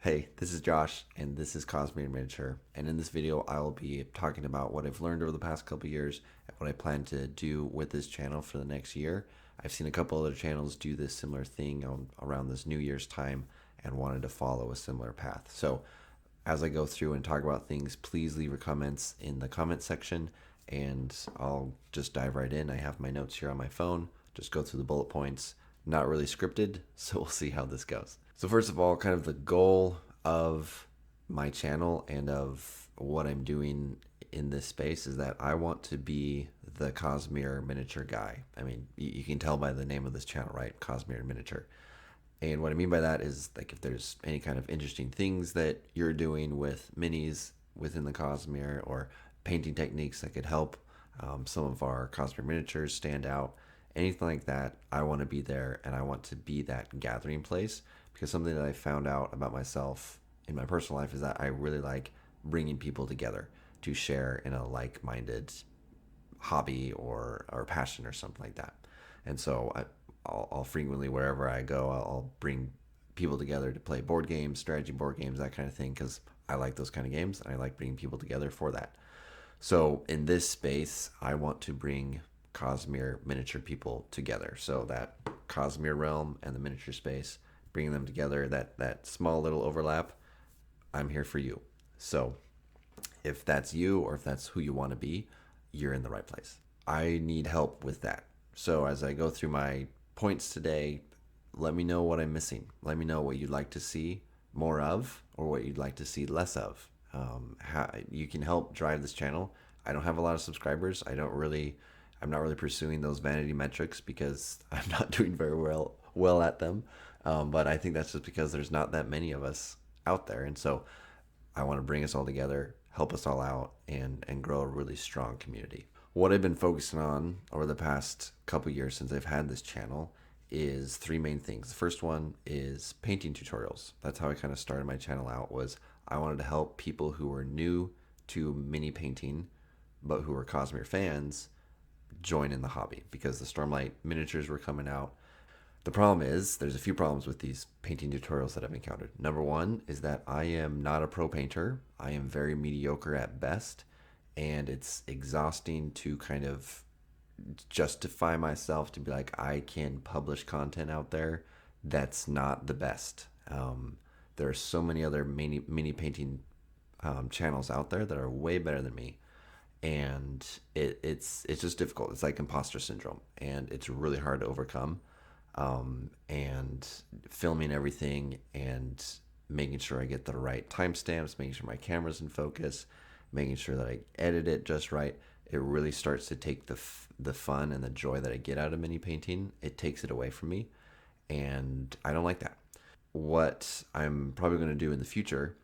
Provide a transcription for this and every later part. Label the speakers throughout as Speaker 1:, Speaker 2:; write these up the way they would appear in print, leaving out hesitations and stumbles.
Speaker 1: Hey, this is Josh, and this is Cosmere Miniature. And in this video, I will be talking about what I've learned over the past couple of years and what I plan to do with this channel for the next year. I've seen a couple other channels do this similar thing around this New Year's time and wanted to follow a similar path. So as I go through and talk about things, please leave your comments in the comment section and I'll just dive right in. I have my notes here on my phone, just go through the bullet points. Not really scripted, so we'll see how this goes. So first of all, kind of the goal of my channel and of what I'm doing in this space is that I want to be the Cosmere miniature guy. I mean, you can tell by the name of this channel, right? Cosmere Miniature. And what I mean by that is, like, if there's any kind of interesting things that you're doing with minis within the Cosmere or painting techniques that could help some of our Cosmere miniatures stand out, anything like that, I want to be there and I want to be that gathering place, because something that I found out about myself in my personal life is that I really like bringing people together to share in a like-minded hobby or passion or something like that. And so I'll frequently, wherever I go, I'll bring people together to play board games, strategy board games, that kind of thing, because I like those kind of games and I like bringing people together for that. So in this space, I want to bring Cosmere miniature people together. So that Cosmere realm and the miniature space, bringing them together, that small little overlap, I'm here for you. So if that's you or if that's who you want to be, you're in the right place. I need help with that. So as I go through my points today, let me know what I'm missing. Let me know what you'd like to see more of or what you'd like to see less of. How you can help drive this channel. I don't have a lot of subscribers. I'm not really pursuing those vanity metrics because I'm not doing very well at them. But I think that's just because there's not that many of us out there. And so I want to bring us all together, help us all out, and grow a really strong community. What I've been focusing on over the past couple years since I've had this channel is three main things. The first one is painting tutorials. That's how I kind of started my channel out, was I wanted to help people who were new to mini painting, but who were Cosmere fans, join in the hobby, because the Stormlight miniatures were coming out. The problem is, there's a few problems with these painting tutorials that I've encountered. Number one is that I am not a pro painter. I am very mediocre at best, and it's exhausting to kind of justify myself to be like, I can publish content out there that's not the best. There are so many other mini painting channels out there that are way better than me, and it's just difficult. It's like imposter syndrome, and it's really hard to overcome. And filming everything and making sure I get the right timestamps, making sure my camera's in focus, making sure that I edit it just right. It really starts to take the fun and the joy that I get out of mini painting. It takes it away from me, and I don't like that. What I'm probably going to do in the future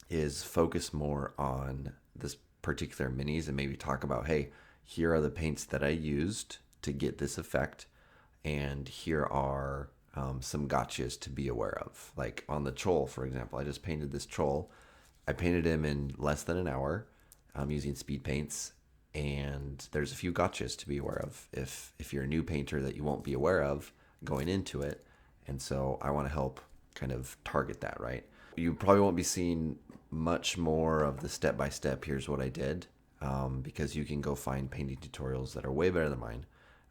Speaker 1: is focus more on this particular minis and maybe talk about, hey, here are the paints that I used to get this effect, and here are some gotchas to be aware of. Like on the Troll, for example, I just painted this Troll. I painted him in less than an hour using speed paints, and there's a few gotchas to be aware of if you're a new painter that you won't be aware of going into it. And so I want to help kind of target that, right? You probably won't be seeing much more of the step-by-step, here's what I did, because you can go find painting tutorials that are way better than mine.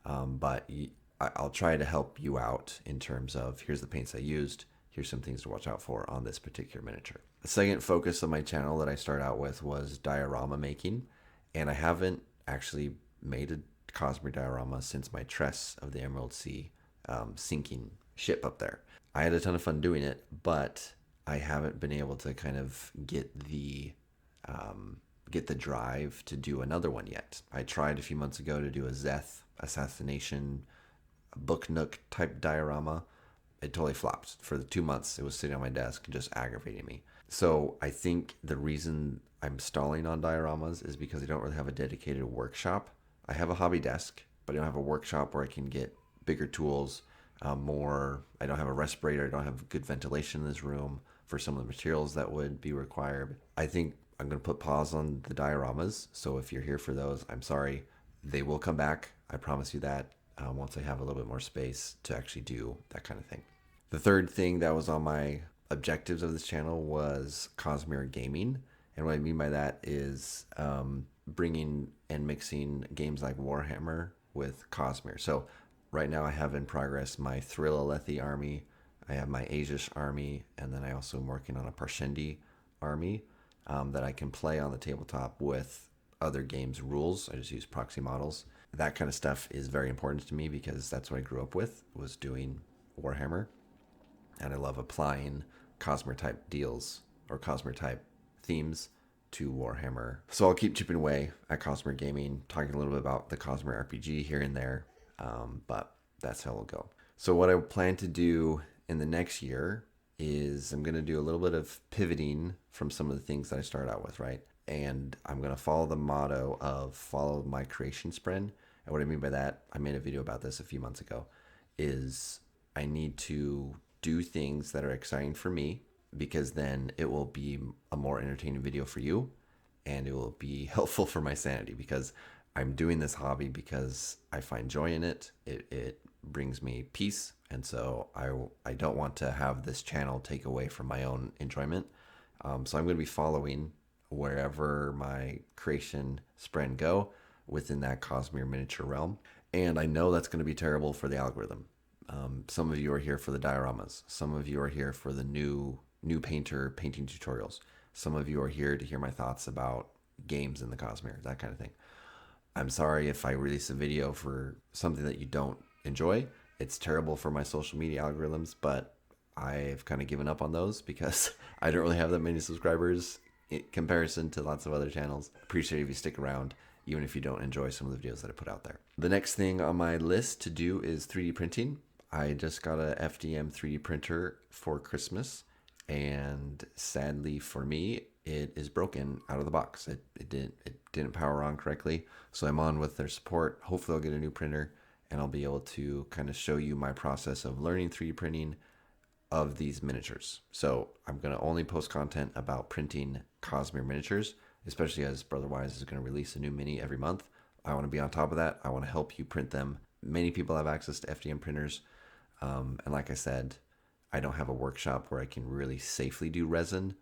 Speaker 1: But I'll try to help you out in terms of, here's the paints I used, here's some things to watch out for on this particular miniature. The second focus of my channel that I started out with was diorama making, and I haven't actually made a Cosmere diorama since my Tress of the Emerald Sea sinking ship up there. I had a ton of fun doing it, but I haven't been able to kind of get the drive to do another one yet. I tried a few months ago to do a Zeth assassination book nook type diorama. It totally flopped. For the 2 months it was sitting on my desk and just aggravating me. So I think the reason I'm stalling on dioramas is because I don't really have a dedicated workshop. I have a hobby desk, but I don't have a workshop where I can get bigger tools, I don't have a respirator, I don't have good ventilation in this room for some of the materials that would be required. I think I'm going to put pause on the dioramas. So if you're here for those, I'm sorry. They will come back. I promise you that, once I have a little bit more space to actually do that kind of thing. The third thing that was on my objectives of this channel was Cosmere gaming. And what I mean by that is bringing and mixing games like Warhammer with Cosmere. So right now I have in progress my Thrill Alethi army, I have my Asish army, and then I also am working on a Parshendi army that I can play on the tabletop with other games' rules. I just use proxy models. That kind of stuff is very important to me because that's what I grew up with, was doing Warhammer. And I love applying Cosmere type deals or Cosmere type themes to Warhammer. So I'll keep chipping away at Cosmere Gaming, talking a little bit about the Cosmere RPG here and there, but that's how it'll go. So what I plan to do in the next year is I'm going to do a little bit of pivoting from some of the things that I started out with, right? And I'm going to follow the motto of follow my creation sprint. And what I mean by that, I made a video about this a few months ago, is I need to do things that are exciting for me, because then it will be a more entertaining video for you and it will be helpful for my sanity, because I'm doing this hobby because I find joy in it. It brings me peace. And so I don't want to have this channel take away from my own enjoyment. So I'm going to be following wherever my creation sprint go within that Cosmere miniature realm. And I know that's going to be terrible for the algorithm. Some of you are here for the dioramas. Some of you are here for the new painter painting tutorials. Some of you are here to hear my thoughts about games in the Cosmere, that kind of thing. I'm sorry if I release a video for something that you don't enjoy. It's terrible for my social media algorithms, but I've kind of given up on those because I don't really have that many subscribers in comparison to lots of other channels. Appreciate if you stick around, even if you don't enjoy some of the videos that I put out there. The next thing on my list to do is 3D printing. I just got a FDM 3D printer for Christmas, and sadly for me, it is broken out of the box. It didn't power on correctly, so I'm on with their support. Hopefully I'll get a new printer and I'll be able to kind of show you my process of learning 3D printing of these miniatures. So I'm going to only post content about printing Cosmere miniatures, especially as Brother Wise is going to release a new mini every month. I want to be on top of that. I want to help you print them. Many people have access to FDM printers. And like I said, I don't have a workshop where I can really safely do resin.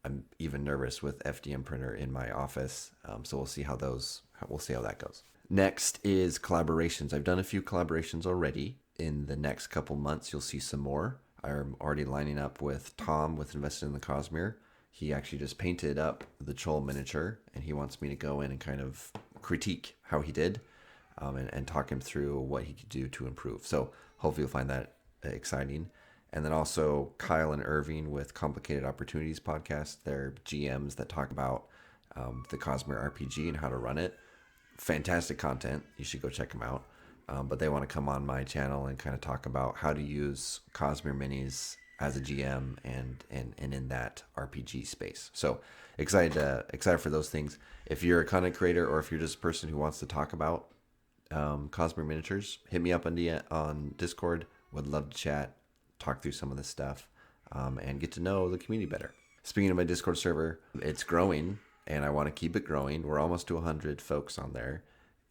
Speaker 1: I'm even nervous with FDM printer in my office. So we'll see how that goes. Next is collaborations. I've done a few collaborations already. In the next couple months, you'll see some more. I'm already lining up with Tom with Invested in the Cosmere. He actually just painted up the Troll miniature, and he wants me to go in and kind of critique how he did, and talk him through what he could do to improve. So hopefully you'll find that exciting. And then also Kyle and Irving with Complicated Opportunities podcast. They're GMs that talk about the Cosmere RPG and how to run it. Fantastic content. You should go check them out. But they want to come on my channel and kind of talk about how to use Cosmere minis as a GM and in that RPG space. So excited for those things. If you're a content creator or if you're just a person who wants to talk about Cosmere miniatures, hit me up on Discord. Would love to chat, talk through some of this stuff, and get to know the community better. Speaking of my Discord server, it's growing and I want to keep it growing. We're almost to 100 folks on there,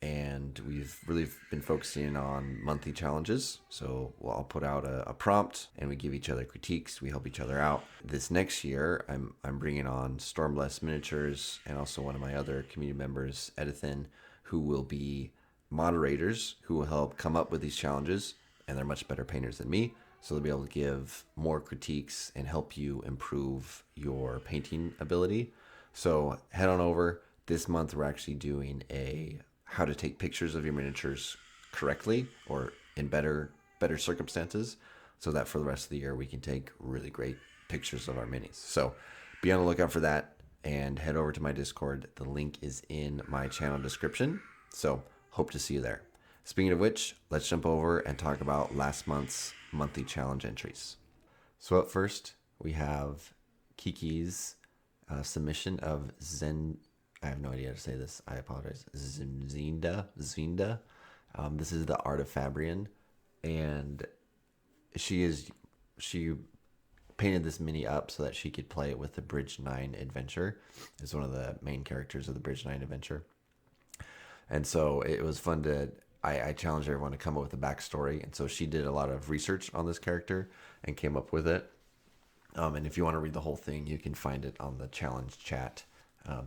Speaker 1: and we've really been focusing on monthly challenges. So I'll put out a prompt and we give each other critiques. We help each other out. This next year, I'm bringing on Stormblessed Miniatures and also one of my other community members, Edithin, who will be moderators who will help come up with these challenges, and they're much better painters than me. So they'll be able to give more critiques and help you improve your painting ability. So head on over. This month we're actually doing a how to take pictures of your miniatures correctly or in better circumstances, so that for the rest of the year we can take really great pictures of our minis. So be on the lookout for that and head over to my Discord. The link is in my channel description. So hope to see you there. Speaking of which, let's jump over and talk about last month's monthly challenge entries. So up first, we have Kiki's submission of I have no idea how to say this. I apologize. Zinda. This is the Art of Fabrian, and she painted this mini up so that she could play it with the Bridge 9 adventure. It's one of the main characters of the Bridge 9 adventure. And so it was fun I challenged everyone to come up with a backstory. And so she did a lot of research on this character and came up with it. And if you want to read the whole thing, you can find it on the challenge chat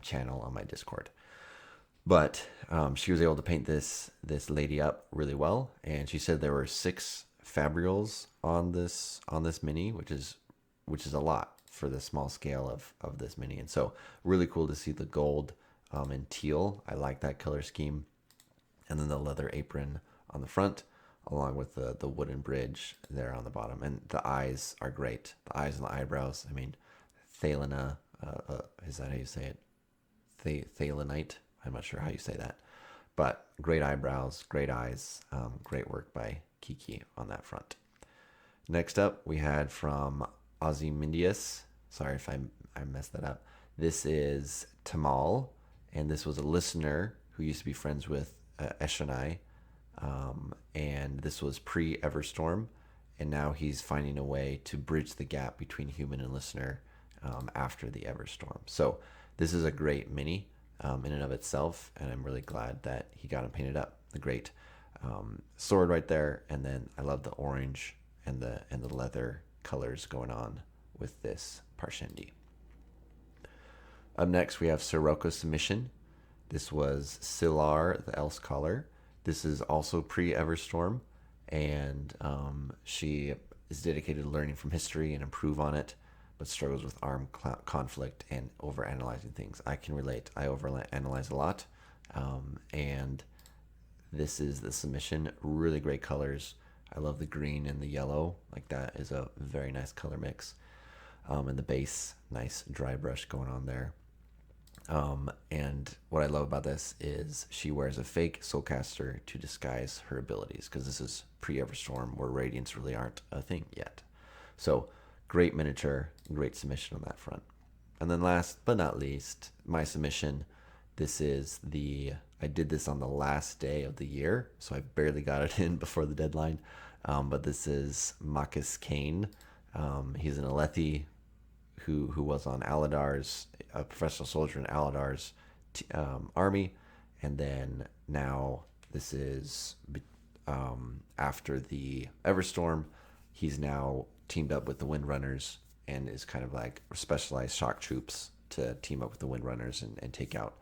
Speaker 1: channel on my Discord. But she was able to paint this lady up really well, and she said there were 6 fabrioles on this mini, which is a lot for the small scale of this mini. And so really cool to see the gold and teal. I like that color scheme. And then the leather apron on the front, along with the wooden bridge there on the bottom. And the eyes are great. The eyes and the eyebrows. I mean, Thalina, is that how you say it? Thalinite. I'm not sure how you say that. But great eyebrows, great eyes, great work by Kiki on that front. Next up, we had from Ozymandias. Sorry if I messed that up. This is Tamal, and this was a listener who used to be friends with Eshanai, and this was pre-Everstorm, and now he's finding a way to bridge the gap between human and listener after the Everstorm. So this is a great mini in and of itself, and I'm really glad that he got him painted up. The great sword right there, and then I love the orange and the leather colors going on with this Parshendi. Up next, we have Siroko's submission. This was Silar, the Else Caller. This is also pre-Everstorm, and she is dedicated to learning from history and improve on it, but struggles with armed conflict and overanalyzing things. I can relate. I overanalyze a lot, and this is the submission. Really great colors. I love the green and the yellow. Like, that is a very nice color mix. And the base, nice dry brush going on there. And what I love about this is she wears a fake soulcaster to disguise her abilities, because this is pre-Everstorm where radiants really aren't a thing yet. So great miniature, great submission on that front. And then last but not least, my submission. This is I did this on the last day of the year, so I barely got it in before the deadline. But this is Makis Kane. He's an Alethi who was on Aladar's, a professional soldier in Aladar's army, and then now this is after the Everstorm. He's now teamed up with the Windrunners and is kind of like specialized shock troops to team up with the Windrunners and take out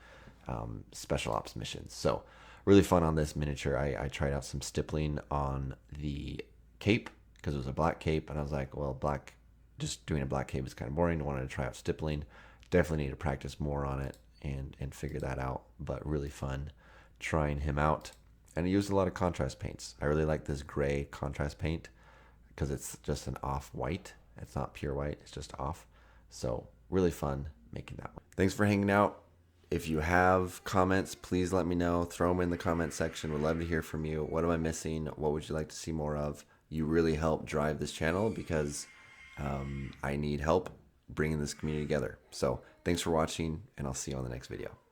Speaker 1: special ops missions. So really fun on this miniature. I tried out some stippling on the cape because it was a black cape, and I was like, well, just doing a black cape is kind of boring. I wanted to try out stippling. Definitely need to practice more on it and figure that out, but really fun trying him out. And he used a lot of contrast paints. I really like this gray contrast paint because it's just an off white. It's not pure white, it's just off. So really fun making that one. Thanks for hanging out. If you have comments, please let me know. Throw them in the comment section. We'd love to hear from you. What am I missing? What would you like to see more of? You really help drive this channel because I need help bringing this community together. So thanks for watching, and I'll see you on the next video.